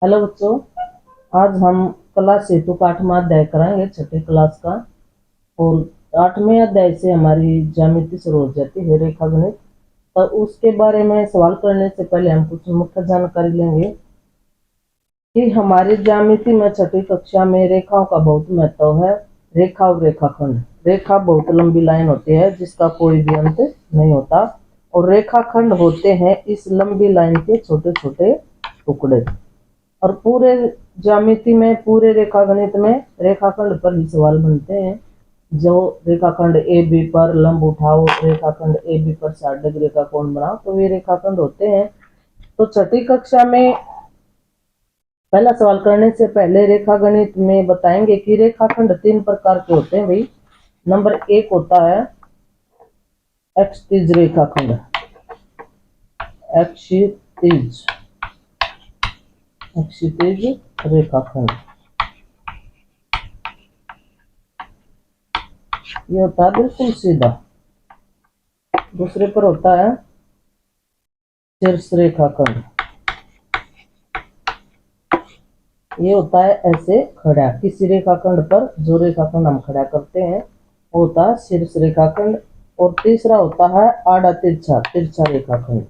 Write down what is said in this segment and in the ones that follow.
Hello बच्चों। आज हम क्लास हेतु का 8वां अध्याय कराएंगे, छठी क्लास का। और 8वें अध्याय से हमारी ज्यामिति शुरू हो जाती है, रेखा गणित। तो उसके बारे में सवाल करने से पहले हम कुछ मुख्य जानकारी लेंगे कि हमारी ज्यामिति में छठी कक्षा में रेखाओं का बहुत महत्व है। रेखा और रेखाखंड। रेखा बहुत लंबी लाइन होती है जिसका कोई भी अंत नहीं होता, और रेखाखंड होते हैं इस लंबी लाइन के छोटे छोटे टुकड़े। और पूरे ज्यामिति में, पूरे रेखागणित में रेखाखंड पर ही सवाल बनते हैं। जो रेखाखंड ए बी पर लंब उठाओ, रेखाखंड ए बी पर 60 डिग्री का कोण बनाओ, तो वे रेखाखंड होते हैं। तो छठी कक्षा में पहला सवाल करने से पहले रेखागणित में बताएंगे कि रेखाखंड 3 प्रकार के होते हैं भाई। नंबर 1 होता है एक्सतीज रेखाखंड। एक्सितीज एक्सितीज रेखाखंड, ये होता है बिल्कुल सीधा। दूसरे पर होता है शीर्ष रेखाखंड। ये होता है ऐसे खड़ा, किसी रेखाखंड पर जो रेखाखंड हम खड़ा करते हैं वो होता है शीर्ष रेखाखंड। और तीसरा होता है आड़ा तिरछा तिरछा रेखाखंड।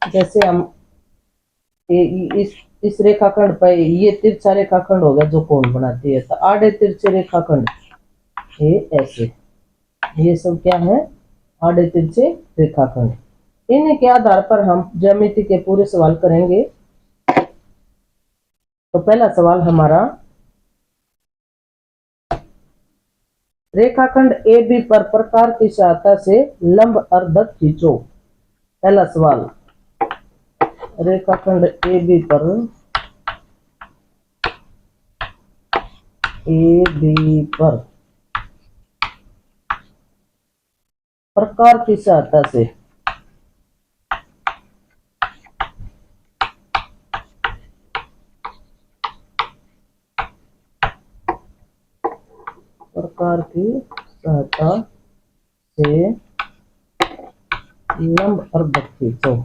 जैसे हम इस रेखाखंड पर ये तिरछा रेखाखंड हो गया जो कोण बनाती है, तो आड़े तिरछे रेखाखंड ये ऐसे, ये सब क्या है? आड़े तिरछे रेखाखंड। इन्हीं के आधार पर हम ज्यामिति के पूरे सवाल करेंगे। तो पहला सवाल हमारा, रेखाखंड ए बी पर प्रकार की सहायता से लंब अर्धक खींचो। पहला सवाल, रेखाखंड ए बी पर प्रकार की सहायता से लंब अर्धक खींचो।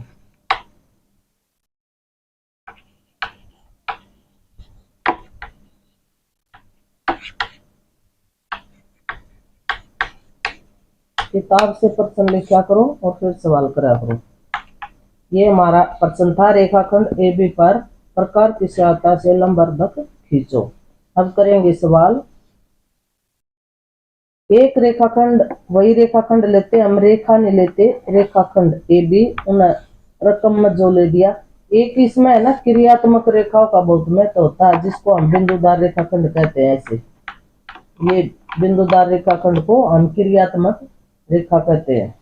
किताब से प्रश्न लिखा करो और फिर सवाल करा करो। ये हमारा प्रश्न था, रेखाखंड ए बी पर प्रकार की सहायता से लंब अर्धक खींचो। अब करेंगे सवाल। एक रेखाखंड, वही रेखाखंड लेते, हम रेखा नहीं लेते, रेखाखंड ए बी, उन रकम में जो ले दिया। एक इसमें है ना, क्रियात्मक रेखाओं का बहुत महत्व होता है, जिसको हम बिंदुदार रेखाखंड कहते हैं। ऐसे ये बिंदुदार रेखाखंड को हम क्रियात्मक रेखा कहते हैं।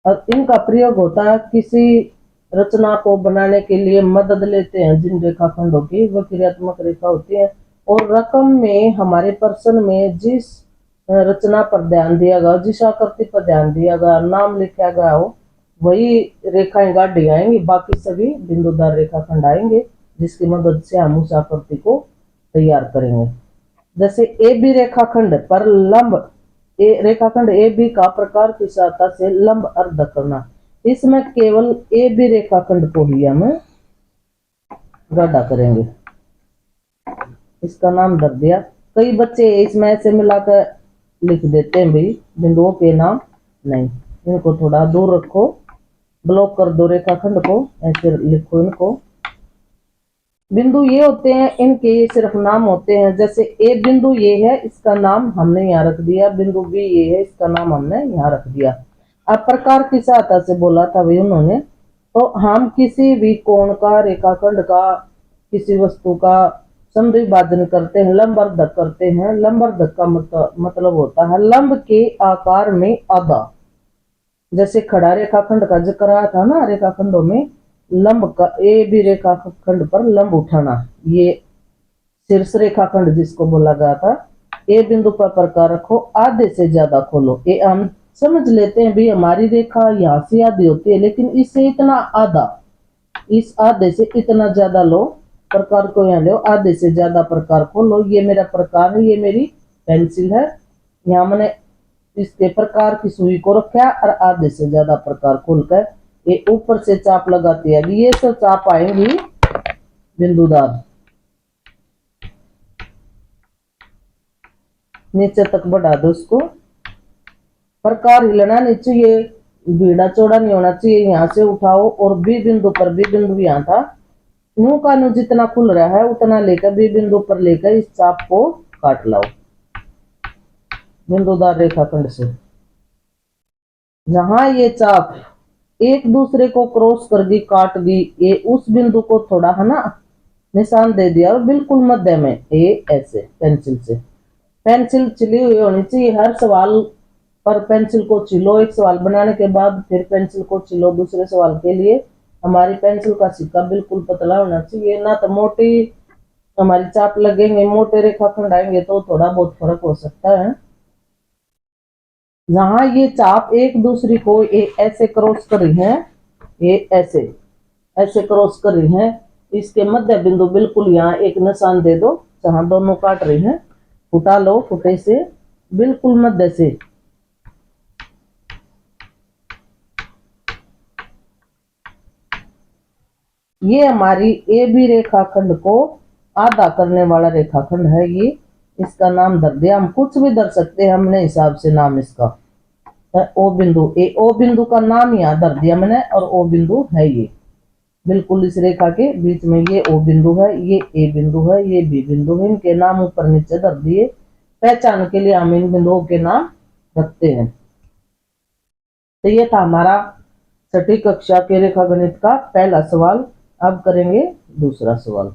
और इनका प्रयोग होता है किसी रचना को बनाने के लिए, मदद लेते हैं जिन रेखाखंडों की, वह क्रियात्मक रेखा होती है। और रकम में, हमारे प्रश्न में जिस रचना पर ध्यान दिया गया, जिस आकृति पर ध्यान दिया गया, नाम लिखा गया हो, वही रेखाएं गाढ़ी आएंगी। बाकी सभी बिंदुदार रेखाखंड आएंगे जिसकी मदद से हम उस आकृति को तैयार करेंगे। जैसे ए बी रेखाखंड पर लंब, रेखाखंड ए बी का प्रकार की सहायता से लंब अर्धक करना। इसमें केवल ए बी रेखाखंड को ही हम गाढ़ा करेंगे। इसका नाम धर दिया। कई बच्चे इसमें ऐसे मिलाकर लिख देते हैं भाई, बिंदुओं के नाम नहीं। इनको थोड़ा दूर रखो, ब्लॉक कर दो रेखाखंड को, ऐसे लिखो इनको। बिंदु ये होते हैं, इनके ये सिर्फ नाम होते हैं। जैसे ए बिंदु ये है, इसका नाम हमने यहाँ रख दिया। बिंदु बी ये है, इसका नाम हमने यहाँ रख दिया। अब प्रकार की सहायता से बोला था भाई उन्होंने, तो हम किसी भी कोण का, रेखाखंड का, किसी वस्तु का समद्विभाजन करते हैं, लंब अर्धक करते हैं। लंब अर्धक का मतलब होता है लंब के आकार में आधा। जैसे खड़ा रेखाखंड का जिक्र आया था ना, रेखाखंडों में लंब का, ए बी रेखाखंड पर लंब उठाना, ये शीर्ष रेखाखंड जिसको बोला गया था। ए बिंदु पर प्रकार रखो, आधे से ज्यादा खोलो। ये हम समझ लेते हैं भी, हमारी रेखा यहाँ से आधी होती है, लेकिन इससे इतना आधा, इस आधे से इतना ज्यादा लो, प्रकार को यहाँ लो, आधे से ज्यादा प्रकार को लो। ये मेरा प्रकार है, ये मेरी पेंसिल है। यहाँ मैंने इसके प्रकार की सुई को रखा और आधे से ज्यादा प्रकार खोलकर ये ऊपर से चाप लगाती है। ये तो चाप आएंगी बिंदुदार, नीचे तक बढ़ा दो उसको। प्रकार हिलना नहीं चाहिए, बीड़ा चौड़ा नहीं होना चाहिए। यहाँ से उठाओ और बी बिंदु पर, बी बिंदु यहाँ था, नू का नू जितना खुल रहा है उतना लेकर बी बिंदु पर लेकर इस चाप को काट लाओ बिंदुदार रेखाखंड से। जहां ये चाप एक दूसरे को क्रॉस कर दी, काट दी, ये उस बिंदु को थोड़ा है ना निशान दे दिया और बिल्कुल मध्य में ये ऐसे पेंसिल से, पेंसिल चिली हुई होनी चाहिए। हर सवाल पर पेंसिल को चिलो, एक सवाल बनाने के बाद फिर पेंसिल को चिलो दूसरे सवाल के लिए। हमारी पेंसिल का सिक्का बिल्कुल पतला होना चाहिए, ना तो मोटी हमारी चाप लगेंगे, मोटे रेखाखंड आएंगे तो थोड़ा बहुत फर्क हो सकता है। जहां ये चाप एक दूसरे को ऐसे क्रॉस कर रही है, ये ऐसे ऐसे क्रॉस कर रही है, इसके मध्य बिंदु बिल्कुल यहाँ एक निशान दे दो। जहां दोनों काट रही हैं फुटा लो, फुटे से बिल्कुल मध्य से ये हमारी ए बी रेखाखंड को आधा करने वाला रेखाखंड है। ये इसका नाम धर दिया, हम कुछ भी धर सकते हैं हमने हिसाब से नाम इसका। ओ बिंदु, ए ओ बिंदु का नाम यहाँ धर दिया मैंने और ओ बिंदु है ये बिल्कुल इस रेखा के बीच में। ये ओ बिंदु है, ये ए बिंदु है, ये बी बिंदु है। इनके नाम ऊपर नीचे धर दिए, पहचान के लिए हम इन बिंदुओं के नाम रखते हैं। तो ये था हमारा छठी कक्षा के रेखागणित का पहला सवाल। अब करेंगे दूसरा सवाल।